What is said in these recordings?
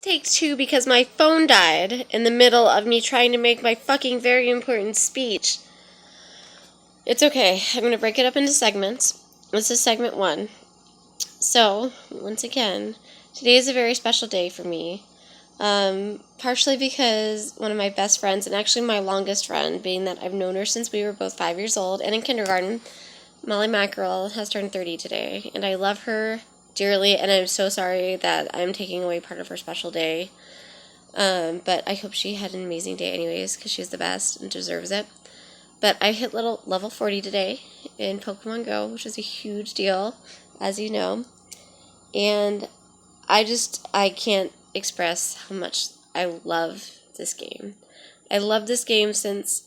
Take two because my phone died in the middle of me trying to make my fucking very important speech. It's okay. I'm going to break it up into segments. This is segment 1. So, once again, today is a very special day for me. Partially because one of my best friends, and actually my longest friend, being that I've known her since we were both 5 years old and in kindergarten, Molly Mackerel, has turned 30 today, and I love her dearly, and I'm so sorry that I'm taking away part of her special day. But I hope she had an amazing day anyways, because she's the best and deserves it. But I hit level 40 today in Pokemon Go, which is a huge deal, as you know. And I can't express how much I love this game. I love this game since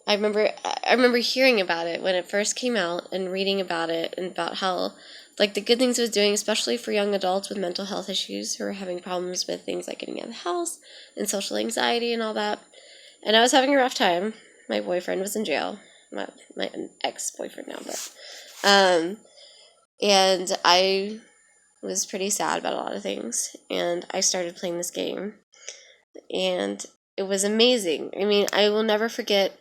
I remember hearing about it when it first came out and reading about it and about how like the good things it was doing, especially for young adults with mental health issues who are having problems with things like getting out of the house and social anxiety and all that. And I was having a rough time. My boyfriend was in jail. My ex-boyfriend now, but and I was pretty sad about a lot of things, and I started playing this game, and it was amazing. I mean, I will never forget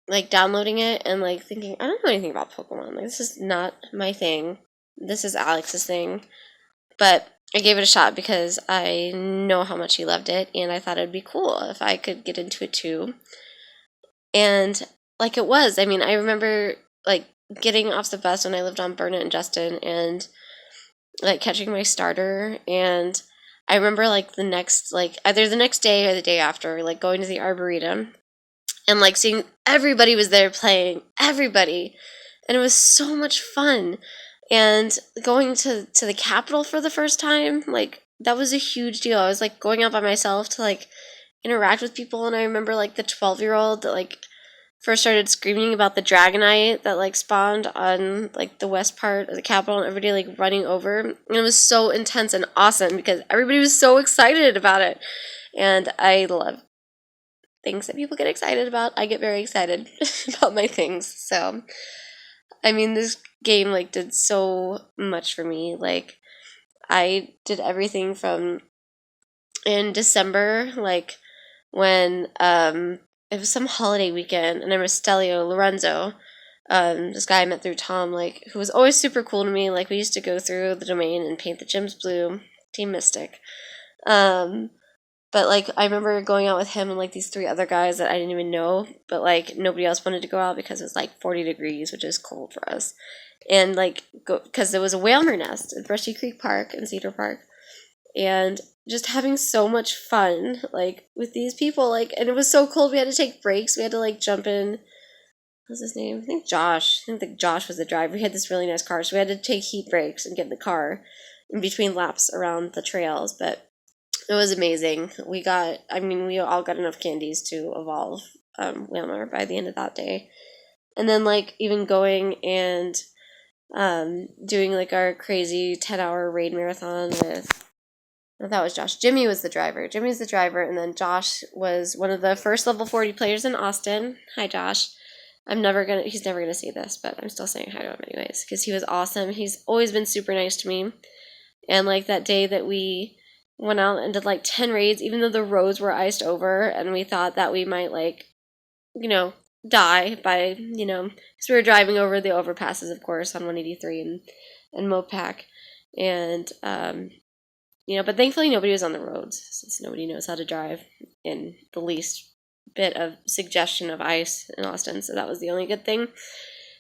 like downloading it and like thinking, I don't know anything about Pokemon. Like, this is not my thing. This is Alex's thing. But I gave it a shot because I know how much he loved it, and I thought it'd be cool if I could get into it too. And like it was. I mean, I remember like getting off the bus when I lived on Burnett and Justin and like catching my starter, and I remember like the next like either the next day or the day after like going to the Arboretum and like seeing everybody was there playing, everybody, and it was so much fun. And going to the Capitol for the first time, like that was a huge deal. I was like going out by myself to like interact with people, and I remember like the 12-year-old that like first started screaming about the Dragonite that like spawned on like the west part of the Capitol, and everybody like running over, and it was so intense and awesome because everybody was so excited about it. And I love things that people get excited about. I get very excited about my things. So, I mean, this game like did so much for me. Like, I did everything from in December, like when it was some holiday weekend, and I remember Stelio Lorenzo, this guy I met through Tom, like who was always super cool to me. Like we used to go through the domain and paint the gyms blue, Team Mystic. But like I remember going out with him and like these 3 other guys that I didn't even know, but like nobody else wanted to go out because it was like 40 degrees, which is cold for us. And like because there was a whaler nest at Brushy Creek Park and Cedar Park, and just having so much fun like with these people, like, and it was so cold we had to take breaks. We had to like jump in. What's his name? I think Josh. I think that Josh was the driver. He had this really nice car, so we had to take heat breaks and get in the car in between laps around the trails. But it was amazing. We all got enough candies to evolve Whalmer by the end of that day. And then, like, even going and doing, like, our crazy 10-hour raid marathon with, that was Josh. Jimmy was the driver. Jimmy's the driver, and then Josh was one of the first level 40 players in Austin. Hi, Josh. He's never gonna see this, but I'm still saying hi to him anyways, because he was awesome. He's always been super nice to me. And, like, that day that we went out and did like 10 raids, even though the roads were iced over and we thought that we might like, die by, because we were driving over the overpasses, of course, on 183 and Mopac. And, but thankfully nobody was on the roads since nobody knows how to drive in the least bit of suggestion of ice in Austin. So that was the only good thing.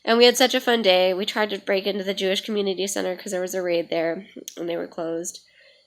And we had such a fun day. We tried to break into the Jewish Community Center because there was a raid there and they were closed.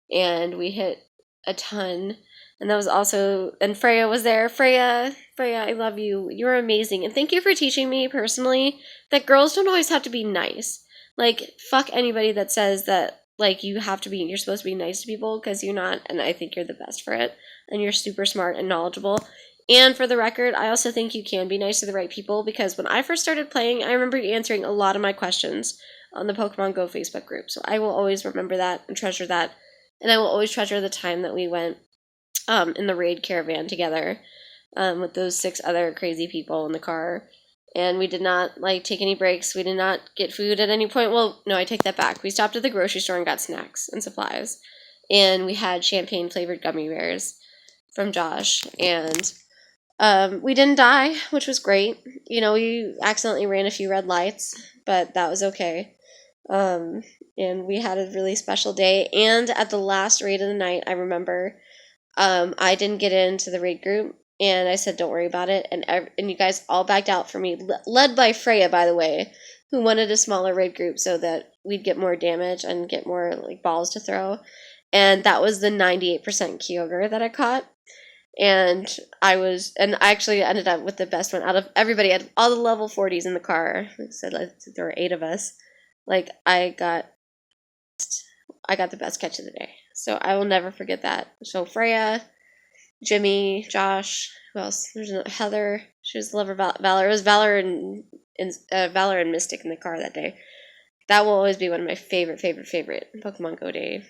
And we hit a ton. And that was also, and Freya was there. Freya, I love you. You're amazing. And thank you for teaching me personally that girls don't always have to be nice. Like, fuck anybody that says that, like, you're supposed to be nice to people, because you're not, and I think you're the best for it. And you're super smart and knowledgeable. And for the record, I also think you can be nice to the right people, because when I first started playing, I remember answering a lot of my questions on the Pokemon Go Facebook group. So I will always remember that and treasure that. And I will always treasure the time that we went in the raid caravan together with those 6 other crazy people in the car. And we did not like take any breaks. We did not get food at any point. Well, no, I take that back. We stopped at the grocery store and got snacks and supplies. and we had champagne flavored gummy bears from Josh, and we didn't die, which was great. We accidentally ran a few red lights, but that was okay. And we had a really special day. And at the last raid of the night, I remember I didn't get into the raid group, and I said, "Don't worry about it." And you guys all backed out for me, led by Freya, by the way, who wanted a smaller raid group so that we'd get more damage and get more like balls to throw. And that was the 98% Kyogre that I caught. And I actually ended up with the best one out of everybody. I had all the level 40s in the car. Like I said, there were 8 of us. Like I got the best catch of the day. So I will never forget that. So Freya, Jimmy, Josh, who else? There's Heather. She was the lover of Valor. It was Valor and Valor and Mystic in the car that day. That will always be one of my favorite Pokemon Go day